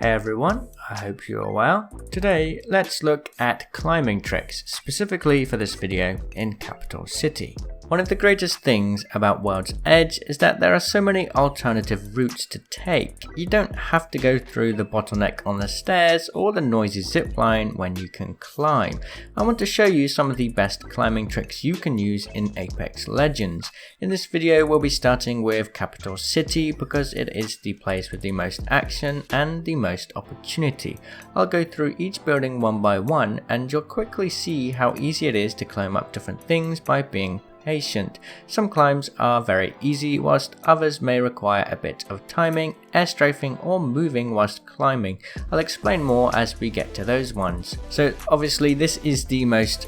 Hey everyone, I hope you're well. Today, let's look at climbing tricks, specifically for this video in Capital City. One of the greatest things about World's Edge is that there are so many alternative routes to take. You don't have to go through the bottleneck on the stairs or the noisy zipline when you can climb. I want to show you some of the best climbing tricks you can use in Apex Legends. In this video, we'll be starting with Capital City because it is the place with the most action and the most opportunity. I'll go through each building one by one and you'll quickly see how easy it is to climb up different things by being patient. Some climbs are very easy, whilst others may require a bit of timing, air strafing or moving whilst climbing. I'll explain more as we get to those ones. So obviously this is the most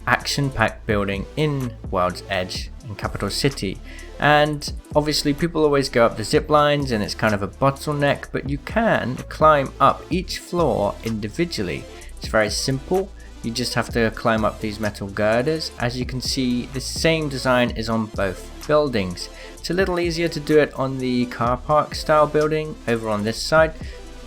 action-packed building in World's Edge in Capital City, and obviously people always go up the zip lines and it's kind of a bottleneck, but you can climb up each floor individually. It's very simple. You just have to climb up these metal girders. As you can see, the same design is on both buildings. It's a little easier to do it on the car park style building over on this side,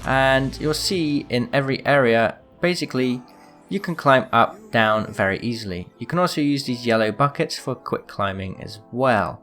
and you'll see in every area basically you can climb up, down very easily. You can also use these yellow buckets for quick climbing as well.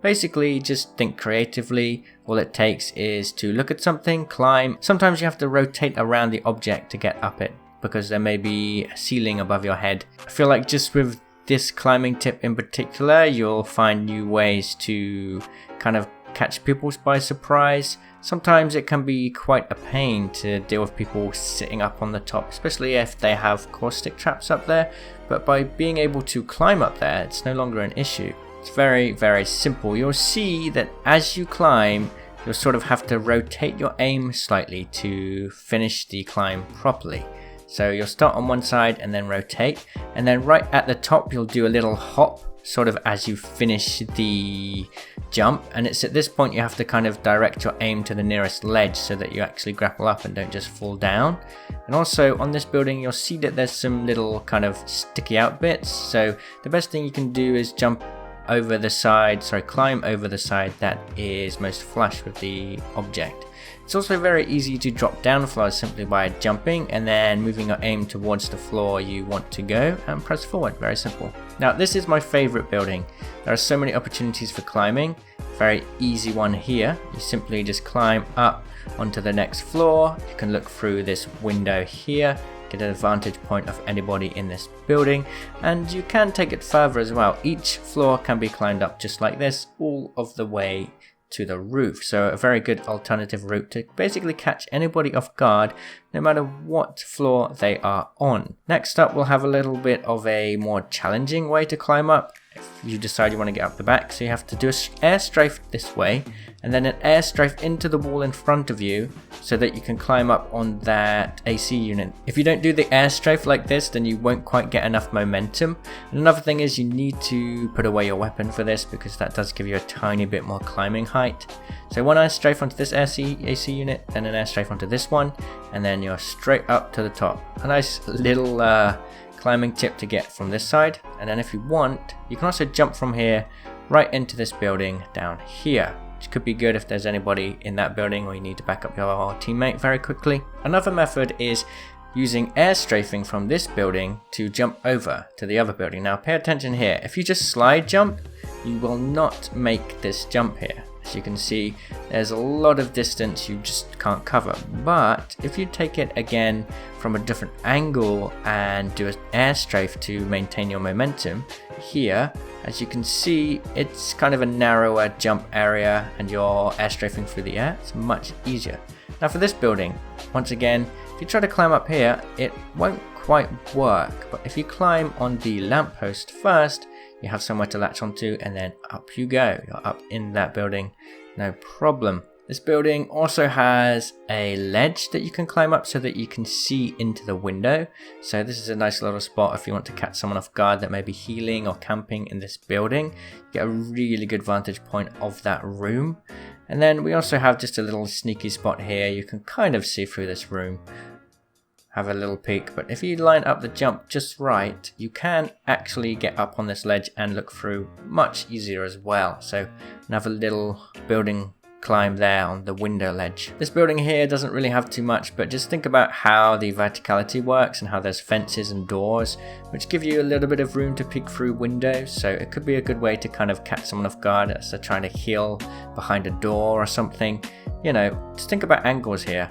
Basically, just think creatively. All it takes is to look at something, climb. Sometimes you have to rotate around the object to get up it, because there may be a ceiling above your head. I feel like just with this climbing tip in particular, you'll find new ways to kind of catch people by surprise. Sometimes it can be quite a pain to deal with people sitting up on the top, especially if they have caustic traps up there, but by being able to climb up there, it's no longer an issue. It's very, very simple. You'll see that as you climb, you'll sort of have to rotate your aim slightly to finish the climb properly. So you'll start on one side and then rotate, and then right at the top you'll do a little hop sort of as you finish the jump, and it's at this point you have to kind of direct your aim to the nearest ledge so that you actually grapple up and don't just fall down. And also on this building you'll see that there's some little kind of sticky out bits, so the best thing you can do is climb over the side that is most flush with the object. It's also very easy to drop down floors simply by jumping and then moving your aim towards the floor you want to go and press forward. Very simple. Now this is my favorite building. There are so many opportunities for climbing. Very easy one here. You simply just climb up onto the next floor. You can look through this window here, get an vantage point of anybody in this building, and you can take it further as well. Each floor can be climbed up just like this all of the way to the roof, so a very good alternative route to basically catch anybody off guard no matter what floor they are on. Next up, we'll have a little bit of a more challenging way to climb up if you decide you want to get up the back. So you have to do an air strafe this way and then an air strafe into the wall in front of you so that you can climb up on that AC unit. If you don't do the air strafe like this, then you won't quite get enough momentum. And another thing is you need to put away your weapon for this because that does give you a tiny bit more climbing height. So one air strafe onto this AC unit, then an air strafe onto this one, and then you're straight up to the top. A nice little climbing tip to get from this side. And then if you want, you can also jump from here right into this building down here, which could be good if there's anybody in that building or you need to back up your teammate very quickly. Another method is using air strafing from this building to jump over to the other building. Now pay attention here. If you just slide jump, you will not make this jump here. As you can see, there's a lot of distance you just can't cover. But if you take it again from a different angle and do an air strafe to maintain your momentum, here, as you can see, it's kind of a narrower jump area and you're air strafing through the air. It's much easier. Now for this building, once again, if you try to climb up here, it won't quite work. But if you climb on the lamppost first, you have somewhere to latch onto and then up you go. You're up in that building, no problem. This building also has a ledge that you can climb up so that you can see into the window. So this is a nice little spot if you want to catch someone off guard that may be healing or camping in this building. You get a really good vantage point of that room. And then we also have just a little sneaky spot here. You can kind of see through this room. Have a little peek, but if you line up the jump just right, you can actually get up on this ledge and look through much easier as well. So another little building climb there on the window ledge. This building here doesn't really have too much, but just think about how the verticality works and how there's fences and doors which give you a little bit of room to peek through windows, so it could be a good way to kind of catch someone off guard as they're trying to heal behind a door or something. You know, just think about angles here.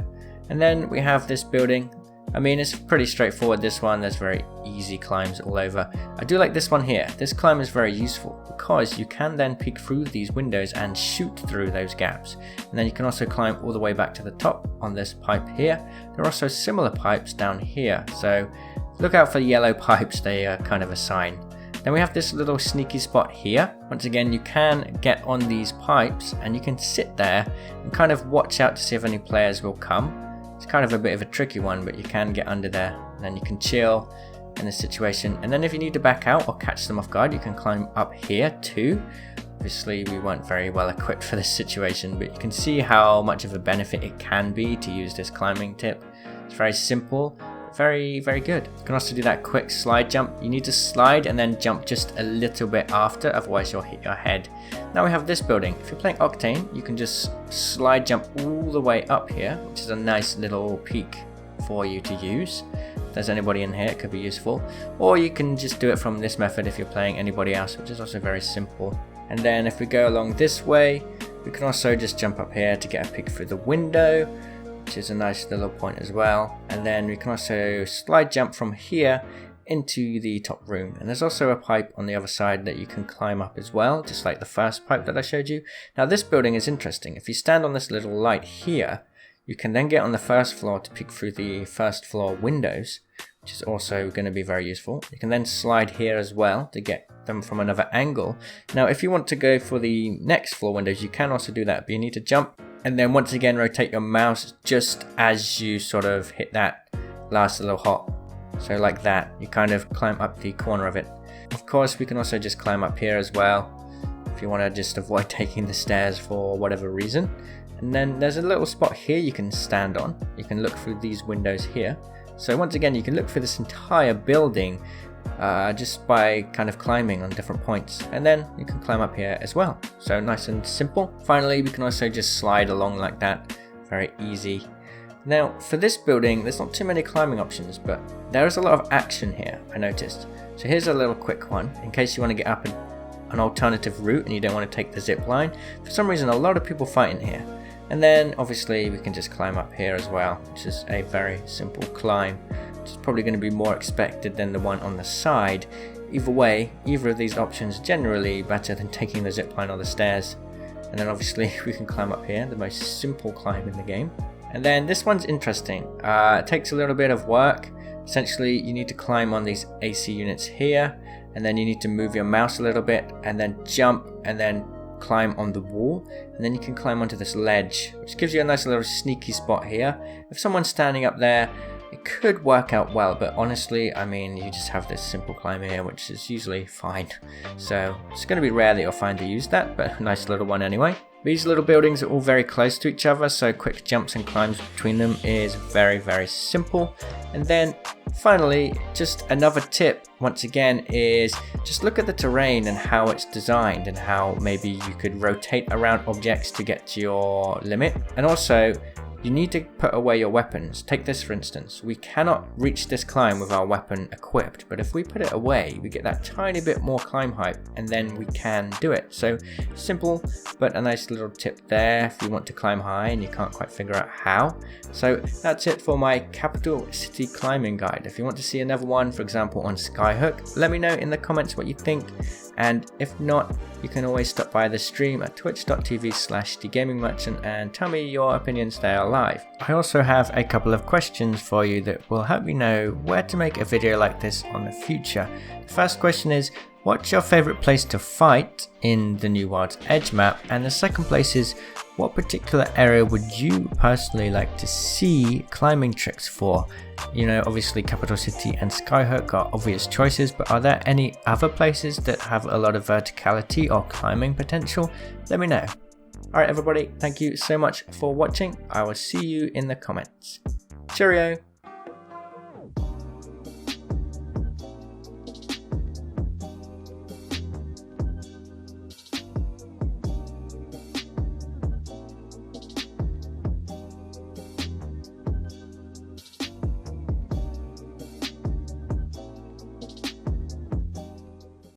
And then we have this building. I mean, it's pretty straightforward, this one. There's very easy climbs all over. I do like this one here. This climb is very useful because you can then peek through these windows and shoot through those gaps. And then you can also climb all the way back to the top on this pipe here. There are also similar pipes down here, so look out for the yellow pipes, they are kind of a sign. Then we have this little sneaky spot here. Once again, you can get on these pipes and you can sit there and kind of watch out to see if any players will come. It's kind of a bit of a tricky one, but you can get under there and then you can chill in this situation. And then if you need to back out or catch them off guard, you can climb up here too. Obviously we weren't very well equipped for this situation, but you can see how much of a benefit it can be to use this climbing tip. It's very simple, very good. You can also do that quick slide jump. You need to slide and then jump just a little bit after, otherwise you'll hit your head. Now we have this building. If you're playing Octane, you can just slide jump all the way up here, which is a nice little peak for you to use. If there's anybody in here, it could be useful. Or you can just do it from this method if you're playing anybody else, which is also very simple. And then if we go along this way, we can also just jump up here to get a peek through the window, which is a nice little point as well. And then we can also slide jump from here into the top room. And there's also a pipe on the other side that you can climb up as well, just like the first pipe that I showed you. Now this building is interesting. If you stand on this little light here, you can then get on the first floor to peek through the first floor windows, which is also going to be very useful. You can then slide here as well to get them from another angle. Now if you want to go for the next floor windows, you can also do that, but you need to jump and then once again rotate your mouse just as you sort of hit that last little hop. So like that, you kind of climb up the corner of it. Of course, we can also just climb up here as well, if you want to just avoid taking the stairs for whatever reason. And then there's a little spot here you can stand on. You can look through these windows here. So once again, you can look through this entire building just by kind of climbing on different points. And then you can climb up here as well. So nice and simple. Finally, we can also just slide along like that. Very easy. Now for this building, there's not too many climbing options, but there is a lot of action here, I noticed. So here's a little quick one, in case you want to get up an alternative route and you don't want to take the zip line. For some reason, a lot of people fight in here. And then obviously we can just climb up here as well, which is a very simple climb. Which is probably going to be more expected than the one on the side. Either way, either of these options generally better than taking the zip line or the stairs. And then obviously we can climb up here, the most simple climb in the game. And then this one's interesting. It takes a little bit of work. Essentially, you need to climb on these AC units here, and then you need to move your mouse a little bit, and then jump, and then climb on the wall, and then you can climb onto this ledge, which gives you a nice little sneaky spot here. If someone's standing up there, it could work out well, but honestly, I mean, you just have this simple climb here, which is usually fine. So it's going to be rare that you'll find to use that, but a nice little one anyway. These little buildings are all very close to each other, so quick jumps and climbs between them is very simple. And then finally, just another tip once again is just look at the terrain and how it's designed and how maybe you could rotate around objects to get to your limit. And also, you need to put away your weapons. Take this for instance. We cannot reach this climb with our weapon equipped, but if we put it away, we get that tiny bit more climb height, and then we can do it. So simple, but a nice little tip there if you want to climb high and you can't quite figure out how. So that's it for my Capital City climbing guide. If you want to see another one, for example on Skyhook, let me know in the comments what you think. And if not, you can always stop by the stream at twitch.tv/thegamingmerchant and tell me your opinions there live. I also have a couple of questions for you that will help you know where to make a video like this on the future. The first question is, what's your favorite place to fight in the New World's Edge map? And the second place is, what particular area would you personally like to see climbing tricks for? You know, obviously Capital City and Skyhook are obvious choices, but are there any other places that have a lot of verticality or climbing potential? Let me know. Alright everybody, thank you so much for watching. I will see you in the comments. Cheerio!